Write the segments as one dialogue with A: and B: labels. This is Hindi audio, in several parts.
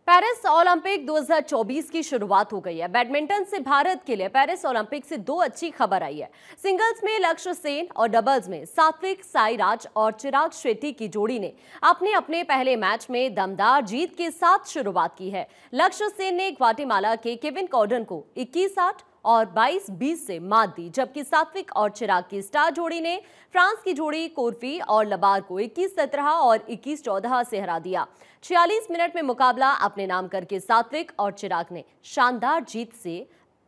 A: पेरिस ओलंपिक 2024 की शुरुआत हो गई है। बैडमिंटन से भारत के लिए पेरिस ओलंपिक से दो अच्छी खबर आई है। सिंगल्स में लक्ष्य सेन और डबल्स में सात्विक साईराज और चिराग शेट्टी की जोड़ी ने अपने अपने पहले मैच में दमदार जीत के साथ शुरुआत की है। लक्ष्य सेन ने ग्वाटेमाला के केविन कॉर्डन को 21-8 और 22-20 से मात दी, जबकि सात्विक और चिराग की स्टार जोड़ी ने फ्रांस की जोड़ी कोरफी और लबार को 21-17 और 21-14 से हरा दिया। 46 मिनट में मुकाबला अपने नाम करके सात्विक और चिराग ने शानदार जीत से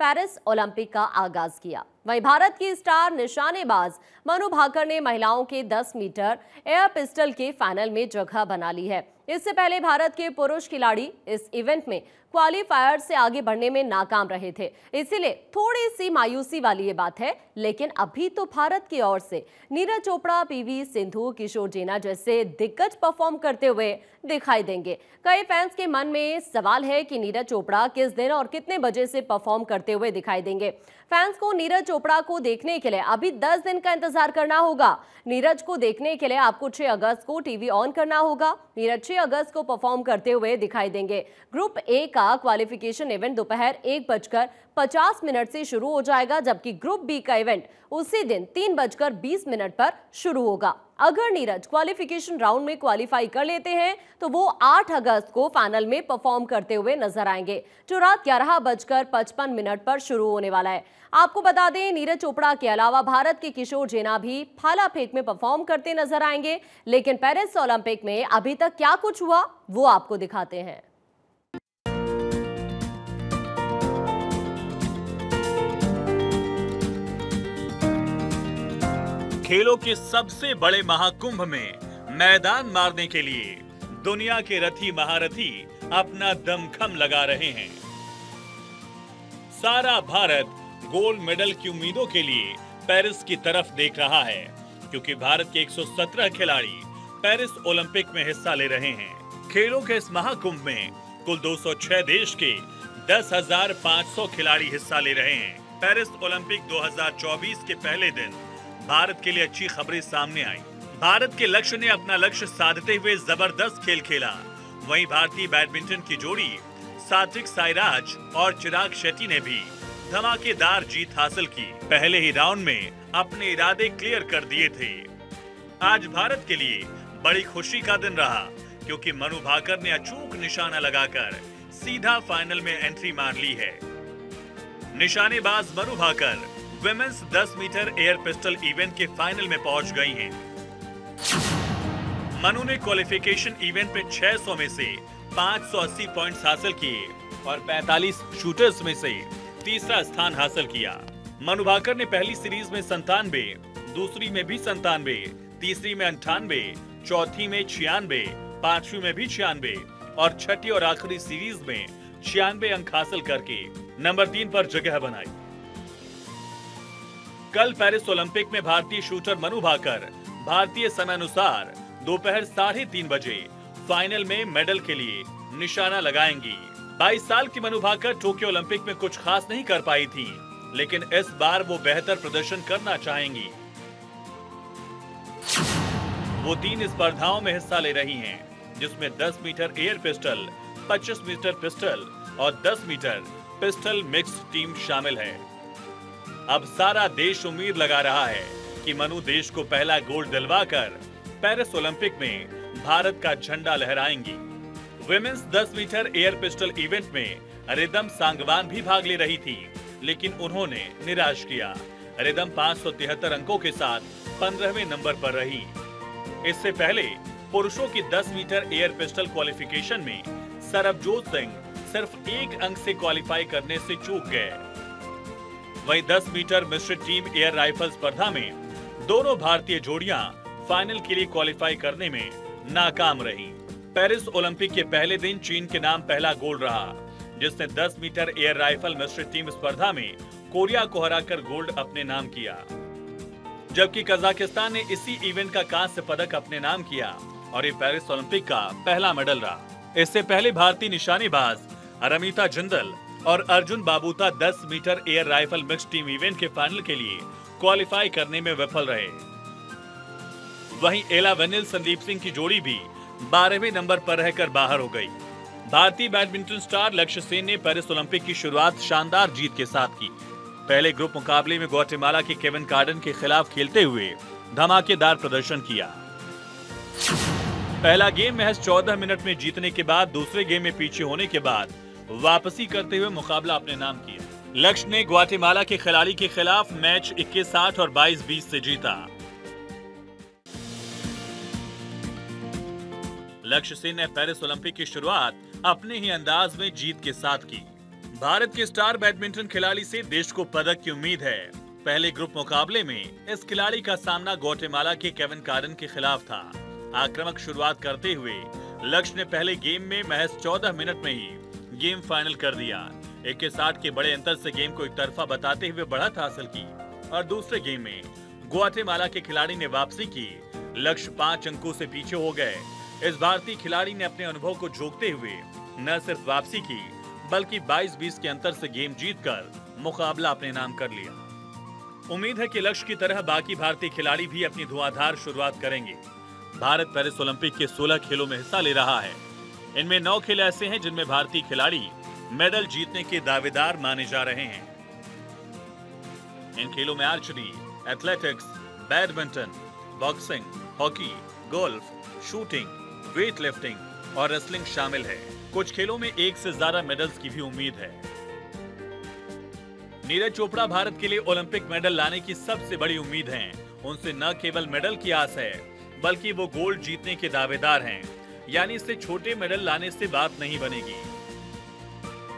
A: पेरिस ओलंपिक का आगाज किया। वहीं भारत की स्टार निशानेबाज मनु भाकर ने महिलाओं के 10 मीटर एयर पिस्टल के फाइनल में जगह बना ली है। इससे पहले भारत के पुरुष खिलाड़ी इस इवेंट में क्वालीफायर से आगे बढ़ने में नाकाम रहे थे, इसीलिए थोड़ी सी मायूसी वाली ये बात है। लेकिन अभी तो भारत की ओर से नीरज चोपड़ा, पीवी सिंधु, किशोर जेना जैसे दिग्गज परफॉर्म करते हुए दिखाई देंगे। कई फैंस के मन में सवाल है कि नीरज चोपड़ा किस दिन और कितने बजे से परफॉर्म करते हुए दिखाई देंगे। फैंस को नीरज चोपड़ा को देखने के लिए अभी 10 दिन का इंतजार करना होगा। नीरज को देखने के लिए आपको 6 अगस्त को टीवी ऑन करना होगा। नीरज 6 अगस्त को परफॉर्म करते हुए दिखाई देंगे। ग्रुप ए का क्वालिफिकेशन इवेंट दोपहर 1:50 से शुरू हो जाएगा, जबकि ग्रुप बी का इवेंट उसी दिन 3:20 पर शुरू होगा। अगर नीरज क्वालिफिकेशन राउंड में क्वालिफाई कर लेते हैं तो वो 8 अगस्त को फाइनल में परफॉर्म करते हुए नजर आएंगे, जो रात 11:55 पर शुरू होने वाला है। आपको बता दें, नीरज चोपड़ा के अलावा भारत के किशोर जेना भी भाला फेंक में परफॉर्म करते नजर आएंगे। लेकिन पेरिस ओलंपिक में अभी तक क्या कुछ हुआ वो आपको दिखाते हैं।
B: खेलों के सबसे बड़े महाकुंभ में मैदान मारने के लिए दुनिया के रथी महारथी अपना दमखम लगा रहे हैं। सारा भारत गोल्ड मेडल की उम्मीदों के लिए पेरिस की तरफ देख रहा है, क्योंकि भारत के 117 खिलाड़ी पेरिस ओलंपिक में हिस्सा ले रहे हैं। खेलों के इस महाकुंभ में कुल 206 देश के 10,500 खिलाड़ी हिस्सा ले रहे हैं। पेरिस ओलंपिक 2024 के पहले दिन भारत के लिए अच्छी खबरें सामने आई। भारत के लक्ष्य ने अपना लक्ष्य साधते हुए जबरदस्त खेल खेला। वहीं भारतीय बैडमिंटन की जोड़ी सात्विक साईराज और चिराग शेट्टी ने भी धमाकेदार जीत हासिल की। पहले ही राउंड में अपने इरादे क्लियर कर दिए थे। आज भारत के लिए बड़ी खुशी का दिन रहा, क्योंकि मनु भाकर ने अचूक निशाना लगाकर सीधा फाइनल में एंट्री मार ली है। निशानेबाज Manu Bhaker women's 10 metre air pistol event के फाइनल में पहुंच गई हैं। मनु ने क्वालिफिकेशन इवेंट में 600 में से 580 पॉइंट्स हासिल किए और 45 शूटर्स में से तीसरा स्थान हासिल किया। मनु भाकर ने पहली सीरीज में 97, दूसरी में भी 97, तीसरी में 98, चौथी में 96, पांचवी में भी 96 और छठी और आखिरी सीरीज में 96 अंक हासिल करके नंबर 3 पर जगह बनाई। कल पेरिस ओलंपिक में भारतीय शूटर मनु भाकर भारतीय समय अनुसार दोपहर 3:30 बजे फाइनल में मेडल के लिए निशाना लगाएंगी। 22 साल की मनु भाकर टोक्यो ओलंपिक में कुछ खास नहीं कर पाई थी, लेकिन इस बार वो बेहतर प्रदर्शन करना चाहेंगी। वो 3 स्पर्धाओं में हिस्सा ले रही हैं, जिसमें 10 metre air pistol, 25 metre pistol और 10 मीटर पिस्टल मिक्स्ड टीम शामिल है। अब सारा देश उम्मीद लगा रहा है कि मनु देश को पहला गोल्ड दिलवाकर पेरिस ओलंपिक में भारत का झंडा लहराएंगी। Women's 10 metre air pistol event में रिदम सांगवान भी भाग ले रही थी, लेकिन उन्होंने निराश किया। रिदम 573 अंकों के साथ 15वें नंबर पर रही। इससे पहले पुरुषों की 10 मीटर एयर पिस्टल क्वालिफिकेशन में सरबजोत सिंह सिर्फ 1 अंक से क्वालिफाई करने से चूक गए। वहीं 10 मीटर मिश्रित टीम एयर राइफल स्पर्धा में दोनों भारतीय जोड़ियां फाइनल के लिए क्वालिफाई करने में नाकाम रही। पेरिस ओलंपिक के पहले दिन चीन के नाम पहला गोल्ड रहा, जिसने 10 मीटर एयर राइफल मिश्रित टीम स्पर्धा में कोरिया को हराकर गोल्ड अपने नाम किया, जबकि कजाकिस्तान ने इसी इवेंट का कांस्य पदक अपने नाम किया और ये पेरिस ओलंपिक का पहला मेडल रहा। इससे पहले भारतीय निशानेबाज रमिता जिंदल और Arjun Babuta 10 metre air rifle mix team event के फाइनल के लिए क्वालिफाई करने में विफल रहे। वहीं एला वेनिल संदीप सिंह की जोड़ी भी 12वें नंबर पर रहकर बाहर हो गई। भारतीय बैडमिंटन स्टार लक्ष्य सेन ने पेरिस ओलंपिक की शुरुआत शानदार जीत के साथ की। पहले ग्रुप मुकाबले में ग्वाटेमाला के केविन कार्डन के खिलाफ खेलते हुए धमाकेदार प्रदर्शन किया। पहला गेम महज 14 मिनट में जीतने के बाद दूसरे गेम में पीछे होने के बाद वापसी करते हुए मुकाबला अपने नाम किया। लक्ष्य ने ग्वाटेमाला के खिलाड़ी के खिलाफ मैच 21-8 और 22-20 से जीता। लक्ष्य सेन ने पेरिस ओलंपिक की शुरुआत अपने ही अंदाज में जीत के साथ की। भारत के स्टार बैडमिंटन खिलाड़ी से देश को पदक की उम्मीद है। पहले ग्रुप मुकाबले में इस खिलाड़ी का सामना ग्वाटेमाला के केविन कार्डन के खिलाफ था। आक्रामक शुरुआत करते हुए लक्ष्य ने पहले गेम में महज 14 मिनट में ही गेम फाइनल कर दिया। 21-8 के बड़े अंतर से गेम को एक तरफा बताते हुए बढ़त हासिल की और दूसरे गेम में ग्वाटेमाला के खिलाड़ी ने वापसी की। लक्ष्य 5 अंकों से पीछे हो गए। इस भारतीय खिलाड़ी ने अपने अनुभव को झोंकते हुए न सिर्फ वापसी की बल्कि 22-20 के अंतर से गेम जीतकर मुकाबला अपने नाम कर लिया। उम्मीद है कि लक्ष्य की तरह बाकी भारतीय खिलाड़ी भी अपनी धुआंधार शुरुआत करेंगे। भारत पेरिस ओलंपिक के 16 खेलों में हिस्सा ले रहा है। इनमें 9 खेल ऐसे हैं जिनमें भारतीय खिलाड़ी मेडल जीतने के दावेदार माने जा रहे हैं। इन खेलों में archery, athletics, badminton, boxing, hockey, golf, shooting, weight lifting और रेसलिंग शामिल है। कुछ खेलों में 1 से ज्यादा मेडल्स की भी उम्मीद है। नीरज चोपड़ा भारत के लिए ओलंपिक मेडल लाने की सबसे बड़ी उम्मीद है। उनसे न केवल मेडल की आस है बल्कि वो गोल्ड जीतने के दावेदार हैं। यानी इससे छोटे मेडल लाने से बात नहीं बनेगी।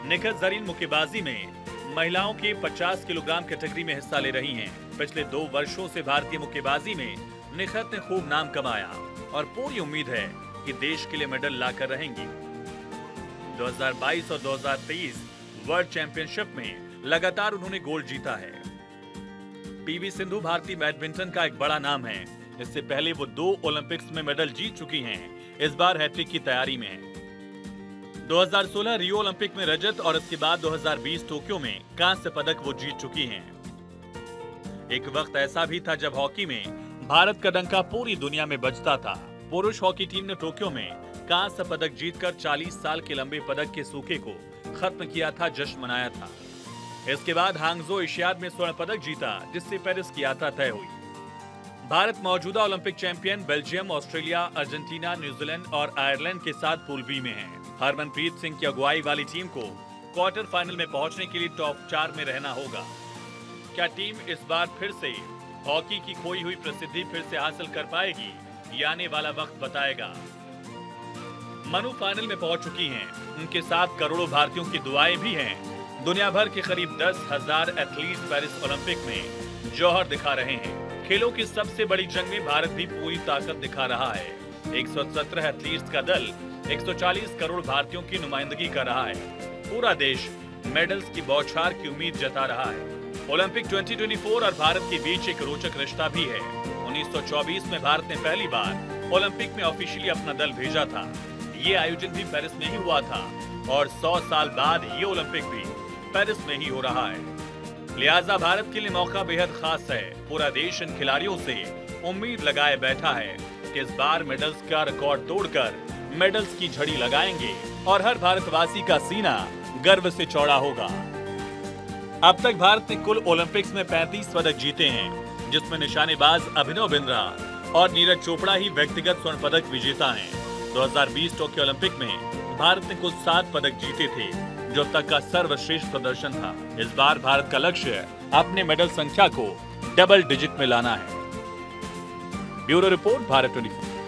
B: निखत जरीन मुक्केबाजी में महिलाओं के 50 किलोग्राम कैटेगरी में हिस्सा ले रही हैं। पिछले 2 वर्षों से भारतीय मुक्केबाजी में निखत ने खूब नाम कमाया और पूरी उम्मीद है कि देश के लिए मेडल लाकर रहेंगी। 2022 और 2023 वर्ल्ड चैंपियनशिप में लगातार उन्होंने गोल्ड जीता है। पीवी सिंधु भारतीय बैडमिंटन का एक बड़ा नाम है। इससे पहले वो 2 ओलंपिक्स में मेडल जीत चुकी हैं। इस बार हैट्रिक की तैयारी में है। 2016 रियो ओलंपिक में रजत और इसके बाद 2020 टोक्यो में कांस्य पदक वो जीत चुकी हैं। एक वक्त ऐसा भी था जब हॉकी में भारत का डंका पूरी दुनिया में बजता था। पुरुष हॉकी टीम ने टोक्यो में कांस्य पदक जीतकर 40 साल के लंबे पदक के सूखे को खत्म किया था, जश्न मनाया था। इसके बाद हांगजो एशियाड में स्वर्ण पदक जीता, जिससे पेरिस की यात्रा तय हुई। भारत मौजूदा Olympic champion Belgium, Australia, Argentina, New Zealand और आयरलैंड के साथ पूल बी में है। हरमनप्रीत सिंह की अगुवाई वाली टीम को क्वार्टर फाइनल में पहुंचने के लिए टॉप 4 में रहना होगा। क्या टीम इस बार फिर से हॉकी की खोई हुई प्रसिद्धि फिर से हासिल कर पाएगी? ये आने वाला वक्त बताएगा। मनु फाइनल में पहुंच चुकी हैं। उनके साथ करोड़ों भारतीयों की दुआएं भी हैं। दुनिया भर के करीब 10,000 एथलीट पेरिस ओलंपिक में जौहर दिखा रहे हैं। खेलों की सबसे बड़ी जंग में भारत भी पूरी ताकत दिखा रहा है। 117 एथलीट्स का दल 140 करोड़ भारतीयों की नुमाइंदगी कर रहा है। पूरा देश मेडल्स की बौछार की उम्मीद जता रहा है। ओलंपिक 2024 और भारत के बीच एक रोचक रिश्ता भी है। 1924 में भारत ने पहली बार ओलंपिक में ऑफिशियली अपना दल भेजा था। ये आयोजन भी पेरिस में ही हुआ था और 100 साल बाद ये ओलंपिक भी पेरिस में ही हो रहा है। लिहाजा भारत के लिए मौका बेहद खास है। पूरा देश इन खिलाड़ियों से उम्मीद लगाए बैठा है कि इस बार मेडल्स का रिकॉर्ड तोड़कर मेडल्स की झड़ी लगाएंगे और हर भारतवासी का सीना गर्व से चौड़ा होगा। अब तक भारत ने कुल ओलंपिक्स में 35 पदक जीते हैं, जिसमें निशानेबाज अभिनव बिंद्रा और नीरज चोपड़ा ही व्यक्तिगत स्वर्ण पदक विजेता हैं। 2020 टोक्यो ओलंपिक में भारत ने कुल 7 पदक जीते थे, जो अब तक का सर्वश्रेष्ठ प्रदर्शन था। इस बार भारत का लक्ष्य अपने मेडल संख्या को डबल डिजिट में लाना है। Bureau report, Bharat 24।